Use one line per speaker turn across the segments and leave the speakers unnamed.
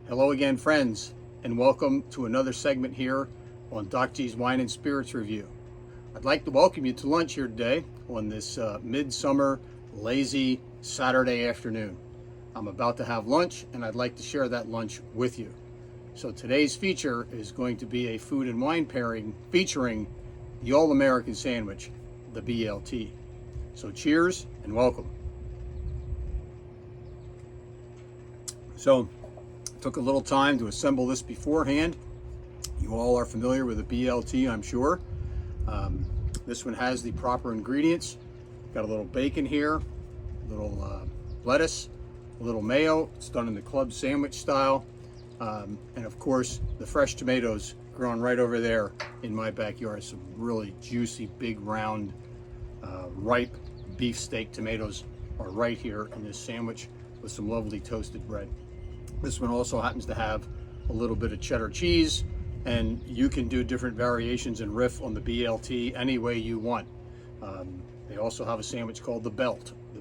Hello again, friends, and welcome to another segment here on Doc G's Wine and Spirits Review. I'd like to welcome you to lunch here today on this midsummer lazy Saturday afternoon. I'm about to have lunch and I'd like to share that lunch with you. So today's feature is going to be a food and wine pairing featuring the All-American sandwich, the BLT. So cheers and welcome. So took a little time to assemble this beforehand. You all are familiar with the BLT, I'm sure. This one has the proper ingredients. Got a little bacon here, a little lettuce, a little mayo. It's done in the club sandwich style. And of course, the fresh tomatoes grown right over there in my backyard. Some really juicy, big, round, ripe beefsteak tomatoes are right here in this sandwich with some lovely toasted bread. This one also happens to have a little bit of cheddar cheese, and you can do different variations and riff on the BLT any way you want. They also have a sandwich called the Belt, the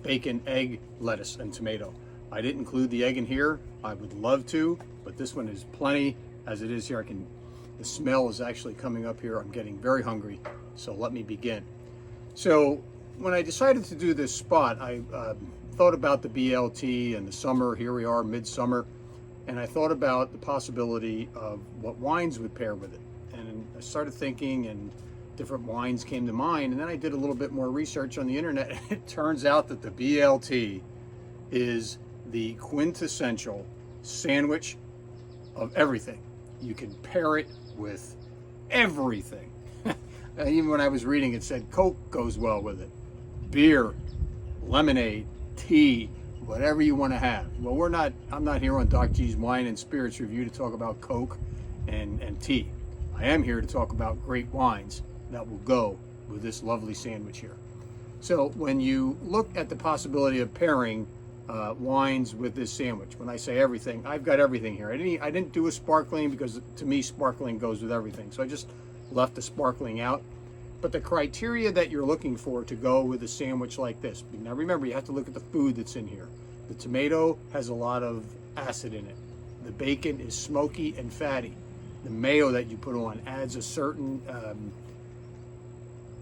bacon, egg, lettuce, and tomato. I didn't include the egg in here. I would love to, but this one is plenty as it is here. The smell is actually coming up here. I'm getting very hungry, so let me begin. So when I decided to do this spot, I thought about the BLT and the summer. Here we are, midsummer, and I thought about the possibility of what wines would pair with it. And I started thinking, and different wines came to mind. And then I did a little bit more research on the internet, and it turns out that the BLT is the quintessential sandwich of everything. You can pair it with everything. Even when I was reading, it said Coke goes well with it, beer, lemonade, tea, whatever you want to have. Well, I'm not here on Doc G's Wine and Spirits Review to talk about Coke and tea. I am here to talk about great wines that will go with this lovely sandwich here. So when you look at the possibility of pairing wines with this sandwich, when I say everything, I've got everything here. I didn't do a sparkling because to me sparkling goes with everything. So I just left the sparkling out. But the criteria that you're looking for to go with a sandwich like this, now remember, you have to look at the food that's in here. The tomato has a lot of acid in it. The bacon is smoky and fatty. The mayo that you put on adds a certain,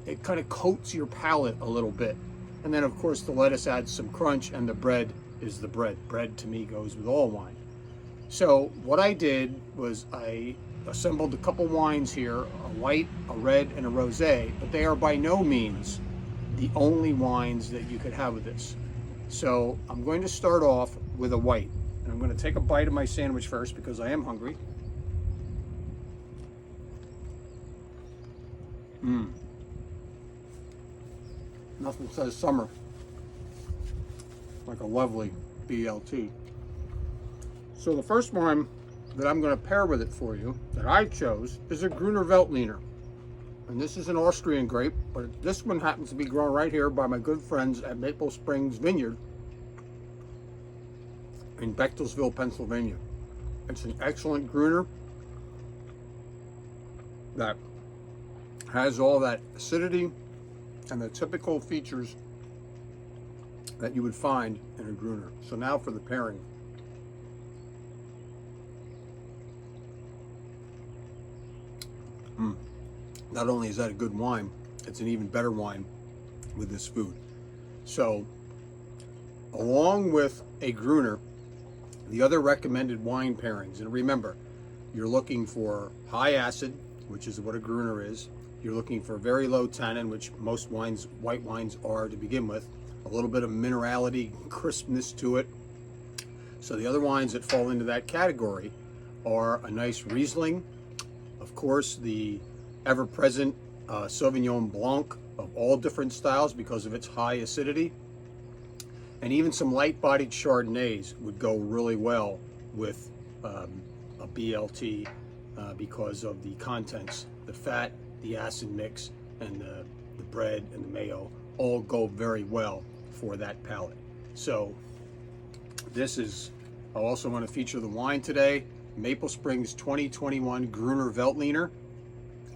it kind of coats your palate a little bit. And then of course the lettuce adds some crunch, and the bread is the bread. Bread to me goes with all wine. So what I did was I assembled a couple wines here, a white, a red, and a rosé, but they are by no means the only wines that you could have with this. So I'm going to start off with a white, and I'm going to take a bite of my sandwich first because I am hungry. Nothing says summer like a lovely BLT. So the first wine that I'm going to pair with it for you, that I chose, is a Gruner Veltliner. And this is an Austrian grape, but this one happens to be grown right here by my good friends at Maple Springs Vineyard in Bechtelsville, Pennsylvania. It's an excellent Gruner that has all that acidity and the typical features that you would find in a Gruner. So now for the pairing. Not only is that a good wine, it's an even better wine with this food. So, along with a Gruner, the other recommended wine pairings, and remember, you're looking for high acid, which is what a Gruner is. You're looking for very low tannin, which most wines, white wines, are to begin with. A little bit of minerality, crispness to it. So the other wines that fall into that category are a nice Riesling, of course, the ever-present Sauvignon Blanc of all different styles because of its high acidity, and even some light-bodied Chardonnays would go really well with a BLT because of the contents, the fat, the acid mix, and the bread and the mayo all go very well for that palate. So this is, I also want to feature the wine today, Maple Springs 2021 Gruner Veltliner.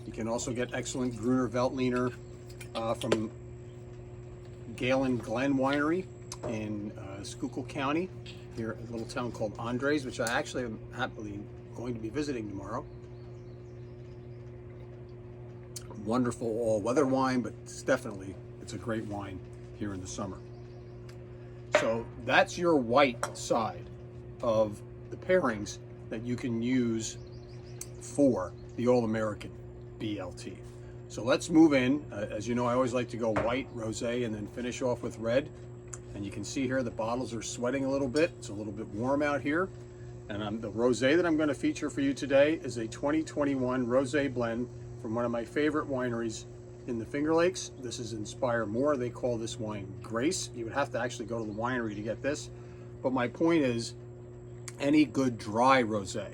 You can also get excellent Gruner Veltliner from Galen Glen Winery in Schuylkill County. here at a little town called Andres, which I actually am happily going to be visiting tomorrow. Wonderful all-weather wine, but it's a great wine here in the summer. So that's your white side of the pairings that you can use for the All-American BLT. So let's move in. As you know, I always like to go white, rosé, and then finish off with red. And you can see here the bottles are sweating a little bit. It's a little bit warm out here. And the rosé that I'm going to feature for you today is a 2021 rosé blend from one of my favorite wineries in the Finger Lakes. This is Inspire More. They call this wine Grace. You would have to actually go to the winery to get this. But my point is, any good dry rosé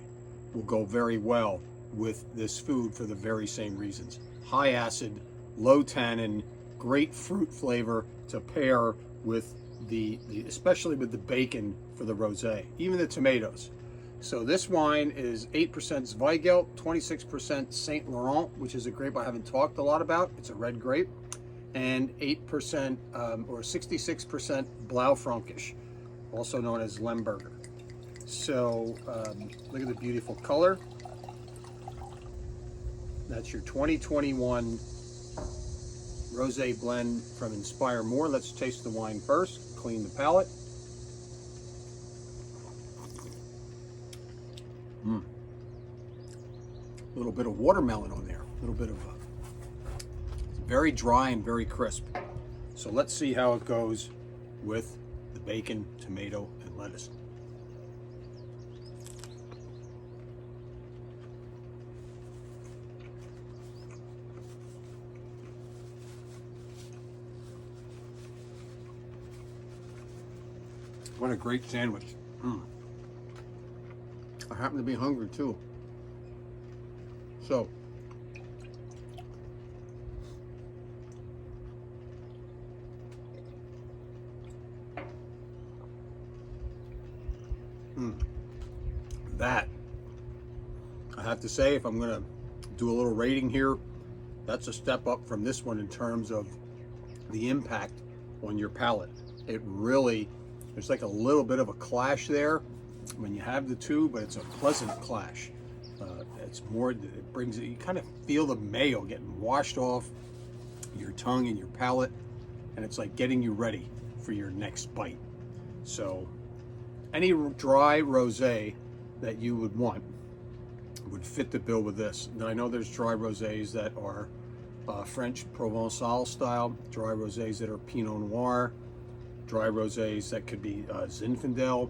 will go very well with this food for the very same reasons. High acid, low tannin, great fruit flavor to pair with especially with the bacon for the rosé, even the tomatoes. So this wine is 8% Zweigelt, 26% Saint Laurent, which is a grape I haven't talked a lot about. It's a red grape, and 8% or 66% Blaufränkisch, also known as Lemberger. So look at the beautiful color. That's your 2021 rosé blend from Inspire More. Let's taste the wine first, clean the palate. A little bit of watermelon on there, a little bit of very dry and very crisp. So let's see how it goes with the bacon, tomato, and lettuce. What a great sandwich. I happen to be hungry too. So, that, I have to say, if I'm going to do a little rating here, that's a step up from this one in terms of the impact on your palate. It really, there's like a little bit of a clash there when you have the two, but it's a pleasant clash. It's more, it brings it, you kind of feel the mayo getting washed off your tongue and your palate, and it's like getting you ready for your next bite. So any dry rosé that you would want would fit the bill with this. Now I know there's dry rosés that are French Provençal style, dry rosés that are Pinot Noir, dry rosés that could be Zinfandel.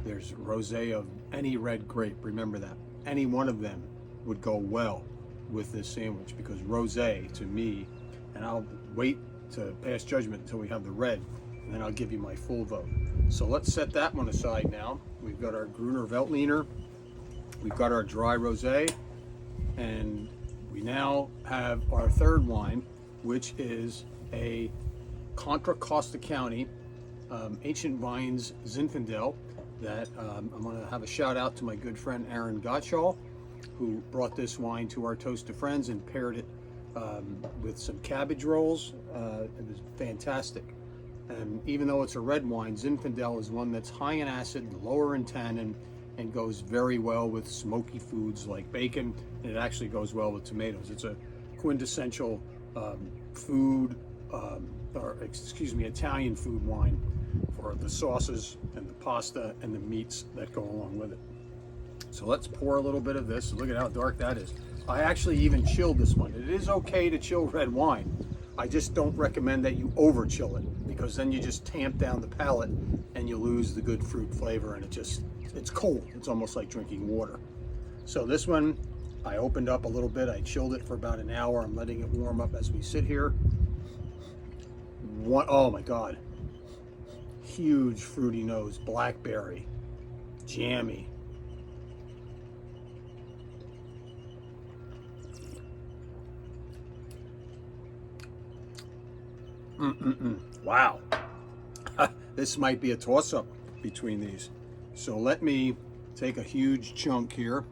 There's rosé of any red grape, remember that. Any one of them would go well with this sandwich, because rosé to me, and I'll wait to pass judgment until we have the red, and then I'll give you my full vote. So let's set that one aside now. We've got our Gruner Veltliner, we've got our dry rosé, and we now have our third wine, which is a Contra Costa County Ancient Vines Zinfandel that I'm going to have a shout out to my good friend Aaron Gottschall, who brought this wine to our Toast to Friends and paired it with some cabbage rolls. It was fantastic. And even though it's a red wine, Zinfandel is one that's high in acid, lower in tannin, and goes very well with smoky foods like bacon, and it actually goes well with tomatoes. It's a quintessential Italian food wine for the sauces and the pasta and the meats that go along with it. So let's pour a little bit of this. Look at how dark that is. I actually even chilled this one. It is okay to chill red wine. I just don't recommend that you over chill it, because then you just tamp down the palate and you lose the good fruit flavor, and it's cold. It's almost like drinking water. So this one, I opened up a little bit. I chilled it for about an hour. I'm letting it warm up as we sit here. Oh my God. Huge fruity nose, blackberry, jammy. Wow. This might be a toss-up between these. So let me take a huge chunk here.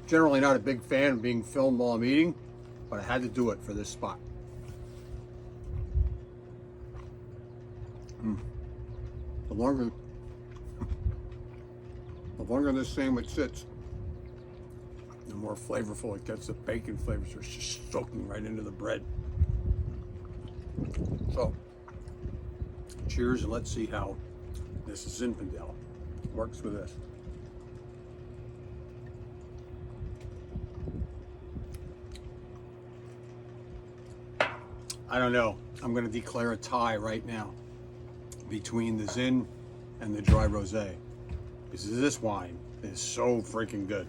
Generally not a big fan of being filmed while I'm eating, but I had to do it for this spot. The longer this sandwich sits, the more flavorful it gets. The bacon flavors are just soaking right into the bread. So, cheers, and let's see how this Zinfandel works with this. I don't know. I'm going to declare a tie right now between the Zin and the dry rosé, because this wine is so freaking good.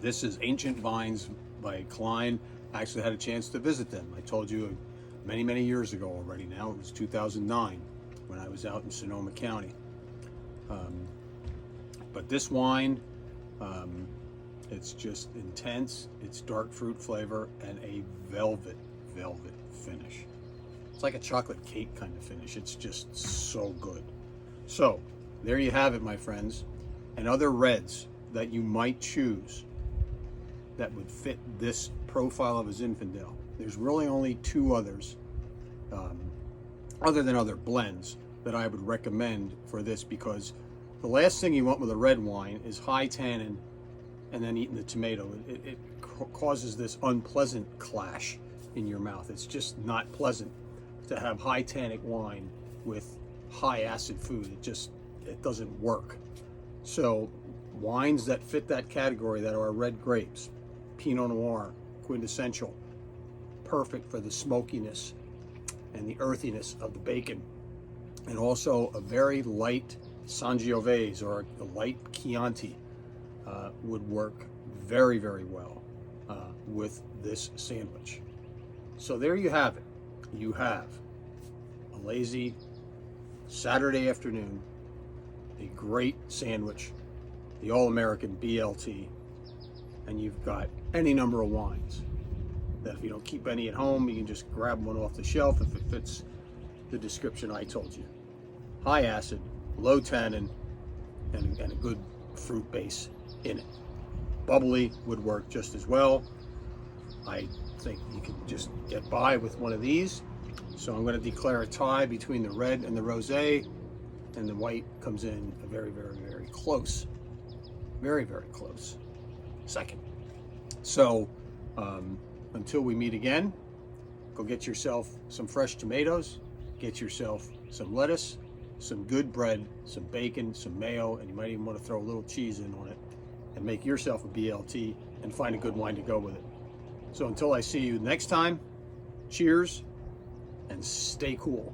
This is Ancient Vines by Klein. I actually had a chance to visit them. I told you many years ago already now. It was 2009 when I was out in Sonoma County. But this wine, it's just intense. It's dark fruit flavor and a velvet finish. It's like a chocolate cake kind of finish. It's just so good. So there you have it, my friends. And other reds that you might choose that would fit this profile of a Zinfandel. There's really only two others, other than other blends, that I would recommend for this, because the last thing you want with a red wine is high tannin and then eating the tomato. It causes this unpleasant clash in your mouth. It's just not pleasant to have high tannic wine with high acid food. It doesn't work. So wines that fit that category, that are red grapes, Pinot Noir, quintessential, perfect for the smokiness and the earthiness of the bacon, and also a very light Sangiovese or a light Chianti would work very well with this sandwich. So there you have it. You have a lazy Saturday afternoon, a great sandwich, the all-American BLT, and you've got any number of wines that if you don't keep any at home, you can just grab one off the shelf if it fits the description I told you. High acid, low tannin, and a good fruit base in it. Bubbly would work just as well. I think you can just get by with one of these. So I'm going to declare a tie between the red and the rosé, and the white comes in a very close, very close second. So until we meet again, go get yourself some fresh tomatoes, get yourself some lettuce, some good bread, some bacon, some mayo, and you might even want to throw a little cheese in on it, and make yourself a BLT and find a good wine to go with it. So until I see you next time, cheers and stay cool.